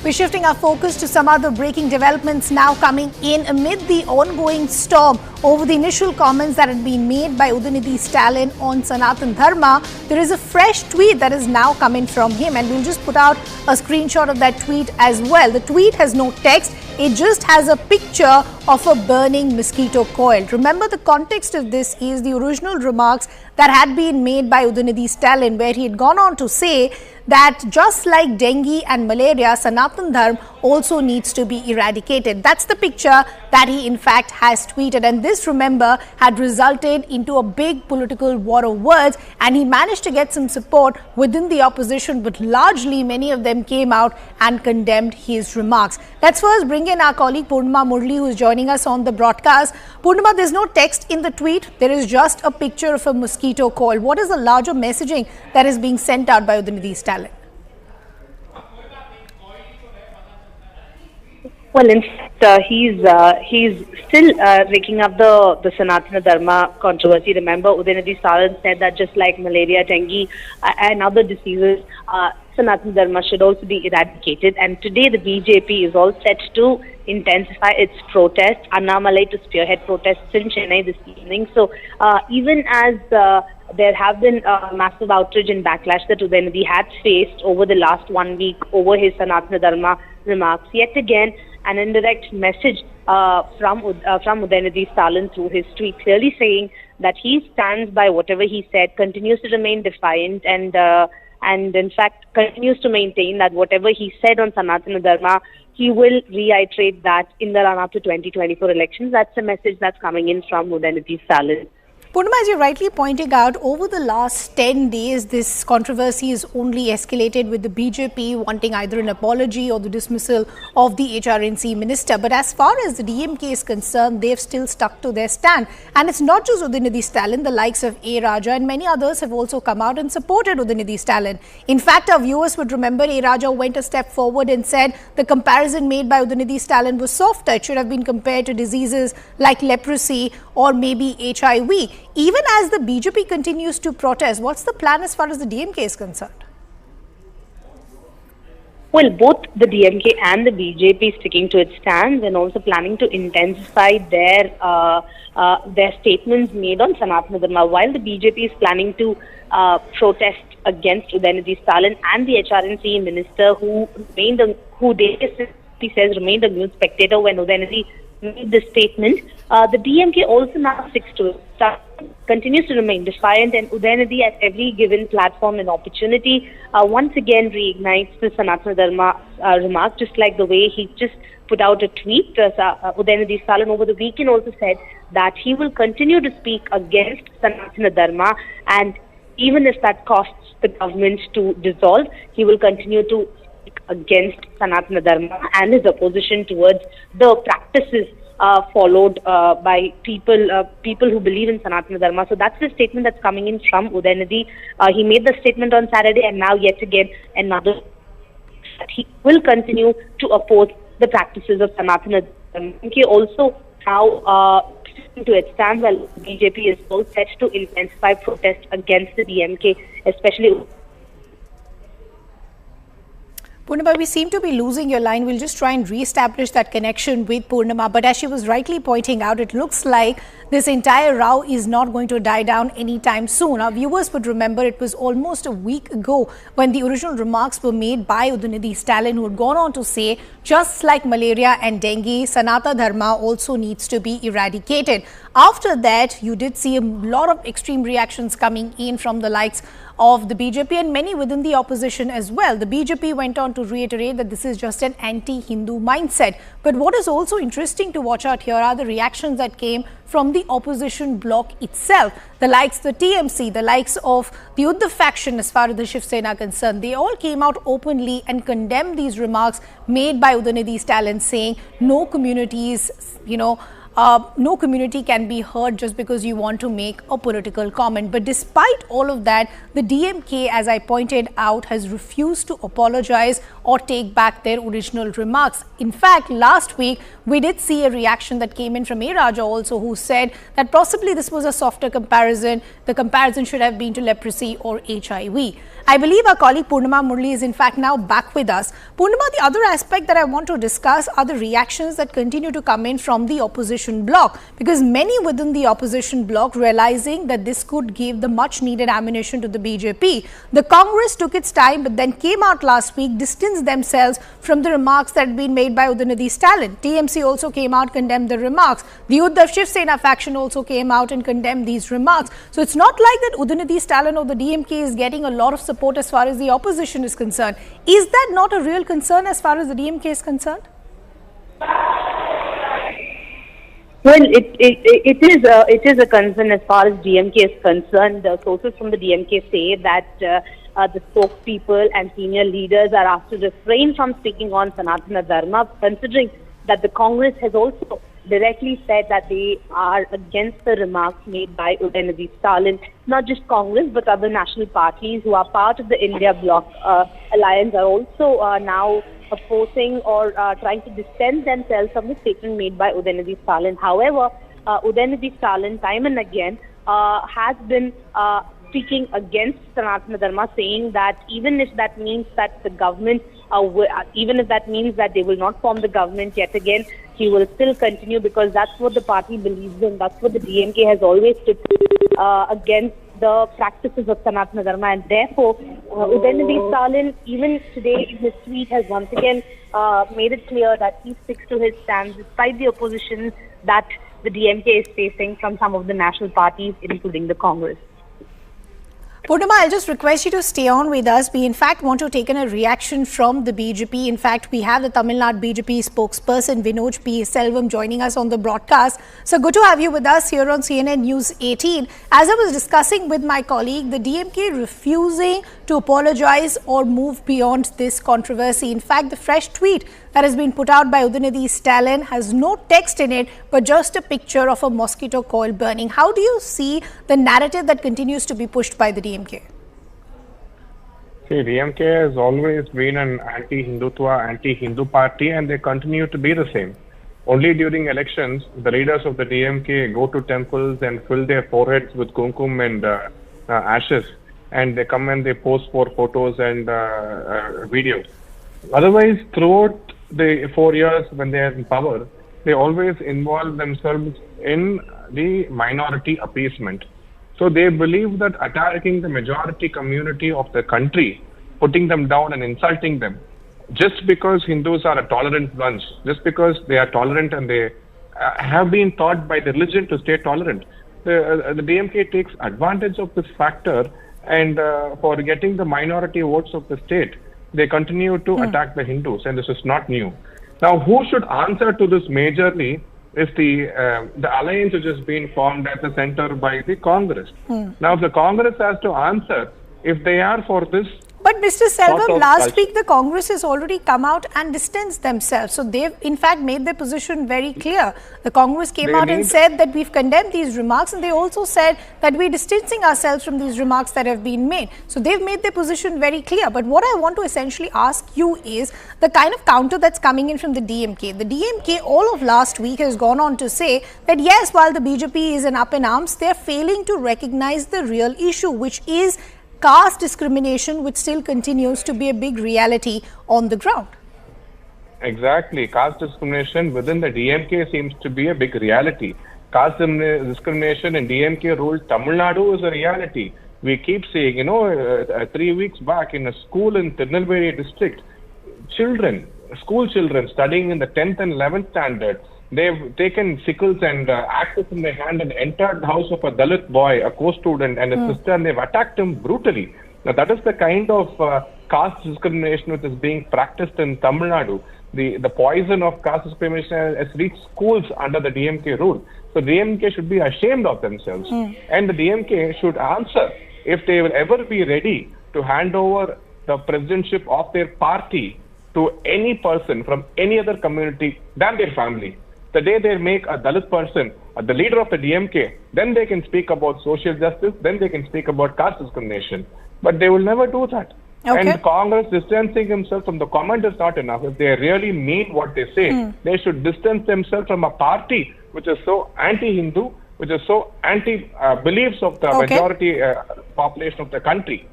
We're shifting our focus to some other breaking developments now coming in amid the ongoing storm over the initial comments that had been made by Udhayanidhi Stalin on Sanatan Dharma. There is a fresh tweet that is now coming from him, and we'll just put out a screenshot of that tweet as well. The tweet has no text. It just has a picture of a burning mosquito coil. Remember, the context of this is the original remarks that had been made by Udhayanidhi Stalin, where he had gone on to say that just like dengue and malaria, Sanatan Dharma also needs to be eradicated. That's the picture that he in fact has tweeted, and this, remember, had resulted into a big political war of words, and he managed to get some support within the opposition, but largely many of them came out and condemned his remarks. Let's first bring in our colleague Purnima Murli, who is joining us on the broadcast. Purnima, there's no text in the tweet. There is just a picture of a mosquito coil. What is the larger messaging that is being sent out by Udhayanidhi Stalin? Well, in fact, he's still raking up the Sanatana Dharma controversy. Remember, Udhayanidhi Stalin said that just like malaria, dengue, and other diseases, Sanatana Dharma should also be eradicated. And today, the BJP is all set to intensify its protest. I.N.D.I.A to spearhead protests in Chennai this evening. So, even as there have been massive outrage and backlash that Udhayanidhi had faced over the last 1 week over his Sanatana Dharma remarks, yet again, an indirect message from Udhayanidhi Stalin through his tweet, clearly saying that he stands by whatever he said, continues to remain defiant, and in fact continues to maintain that whatever he said on Sanatana Dharma, he will reiterate that in the run-up to 2024 elections. That's a message that's coming in from Udhayanidhi Stalin. Purnima, as you're rightly pointing out, over the last 10 days, this controversy is only escalated, with the BJP wanting either an apology or the dismissal of the HRNC minister. But as far as the DMK is concerned, they've still stuck to their stand. And it's not just Udhayanidhi Stalin. The likes of A. Raja and many others have also come out and supported Udhayanidhi Stalin. In fact, our viewers would remember A. Raja went a step forward and said the comparison made by Udhayanidhi Stalin was softer. It should have been compared to diseases like leprosy or maybe HIV. Even as the BJP continues to protest, what's the plan as far as the DMK is concerned? Well, both the DMK and the BJP sticking to its stands and also planning to intensify their statements made on Sanatana Dharma. While the BJP is planning to protest against Udhayanidhi Stalin and the HRNC minister, who says remained a news spectator when Udhayanidhi made this statement, the DMK also now sticks to it. Continues to remain defiant, and Udhayanidhi at every given platform and opportunity once again reignites the Sanatana Dharma remark, just like the way he just put out a tweet. Udhayanidhi Stalin over the weekend also said that he will continue to speak against Sanatana Dharma, and even if that costs the government to dissolve, he will continue to speak against Sanatana Dharma and his opposition towards the practices followed by people who believe in Sanatana Dharma. So that's the statement that's coming in from Udhayanidhi. He made the statement on Saturday, and now yet again another that he will continue to oppose the practices of Sanatana Dharma. He also now to its stand, while BJP is all set to intensify protest against the DMK, especially. Purnima, we seem to be losing your line. We'll just try and re-establish that connection with Purnima. But as she was rightly pointing out, it looks like this entire row is not going to die down anytime soon. Our viewers would remember it was almost a week ago when the original remarks were made by Udhayanidhi Stalin, who had gone on to say, just like malaria and dengue, Sanatana Dharma also needs to be eradicated. After that, you did see a lot of extreme reactions coming in from the likes of the BJP and many within the opposition as well. The BJP went on to reiterate that this is just an anti-Hindu mindset. But what is also interesting to watch out here are the reactions that came from the opposition bloc itself. The likes of the TMC, the likes of the Uddhav faction as far as the Shiv Sena are concerned, they all came out openly and condemned these remarks made by Udhayanidhi Stalin, saying no communities, no community can be hurt just because you want to make a political comment. But despite all of that, the DMK, as I pointed out, has refused to apologize or take back their original remarks. In fact, last week, we did see a reaction that came in from A. Raja also, who said that possibly this was a softer comparison. The comparison should have been to leprosy or HIV. I believe our colleague Purnima Murli is in fact now back with us. Purnima, the other aspect that I want to discuss are the reactions that continue to come in from the opposition bloc, because many within the opposition bloc realizing that this could give the much needed ammunition to the BJP. The Congress took its time but then came out last week, distanced themselves from the remarks that had been made by Udhayanidhi Stalin. TMC also came out, condemned the remarks. The Uddhav Shiv Sena faction also came out and condemned these remarks. So it's not like that Udhayanidhi Stalin or the DMK is getting a lot of support as far as the opposition is concerned. Is that not a real concern as far as the DMK is concerned? Well, it is a concern as far as DMK is concerned. The sources from the DMK say that the spokespeople and senior leaders are asked to refrain from speaking on Sanatana Dharma, considering that the Congress has also directly said that they are against the remarks made by Udhayanidhi Stalin. Not just Congress, but other national parties who are part of the India bloc alliance are also now opposing or trying to distance themselves from the statement made by Udhayanidhi Stalin. However, Udhayanidhi Stalin time and again has been speaking against Sanatana Dharma, saying that even if that means that the government, even if that means that they will not form the government yet again, he will still continue, because that's what the party believes in. That's what the DMK has always stood against the practices of Sanatana Dharma, and therefore Udhayanidhi Stalin, even today in his tweet, has once again made it clear that he sticks to his stance despite the opposition that the DMK is facing from some of the national parties, including the Congress. Purnima, I'll just request you to stay on with us. We in fact want to take in a reaction from the BJP. In fact, we have the Tamil Nadu BJP spokesperson Vinod P. Selvam joining us on the broadcast. So good to have you with us here on CNN News 18. As I was discussing with my colleague, the DMK refusing to apologize or move beyond this controversy. In fact, the fresh tweet that has been put out by Udhayanidhi Stalin has no text in it, but just a picture of a mosquito coil burning. How do you see the narrative that continues to be pushed by the DMK? See, DMK has always been an anti-Hindutva, anti-Hindu party, and they continue to be the same. Only during elections, the leaders of the DMK go to temples and fill their foreheads with kumkum and ashes, and they come and they pose for photos and videos. Otherwise, throughout the 4 years when they are in power, they always involve themselves in the minority appeasement. So they believe that attacking the majority community of the country, putting them down and insulting them, just because Hindus are a tolerant bunch, just because they are tolerant and they have been taught by the religion to stay tolerant, the DMK takes advantage of this factor, and for getting the minority votes of the state, they continue to attack the Hindus, and this is not new. Now, who should answer to this majorly is the alliance which has been formed at the center by the Congress. Now, if the Congress has to answer, if they are for this... But Mr. Selvam, last week the Congress has already come out and distanced themselves. So they've in fact made their position very clear. The Congress came out and said that we've condemned these remarks, and they also said that we're distancing ourselves from these remarks that have been made. So they've made their position very clear. But what I want to essentially ask you is the kind of counter that's coming in from the DMK. The DMK all of last week has gone on to say that yes, while the BJP is up in arms, they're failing to recognize the real issue, which is caste discrimination, which still continues to be a big reality on the ground. Exactly. Caste discrimination within the DMK seems to be a big reality. Caste discrimination in DMK ruled Tamil Nadu is a reality. We keep saying, 3 weeks back in a school in Tirunelveli district, school children studying in the 10th and 11th standard, they've taken sickles and axes in their hand and entered the house of a Dalit boy, a co-student and a sister, and they've attacked him brutally. Now, that is the kind of caste discrimination which is being practiced in Tamil Nadu. The poison of caste discrimination has reached schools under the DMK rule. So, DMK should be ashamed of themselves. And the DMK should answer if they will ever be ready to hand over the presidentship of their party to any person from any other community than their family. The day they make a Dalit person the leader of the DMK, then they can speak about social justice, then they can speak about caste discrimination. But they will never do that. Okay. And Congress distancing himself from the comment is not enough. If they really mean what they say, they should distance themselves from a party which is so anti-Hindu, which is so anti-beliefs of the majority population of the country.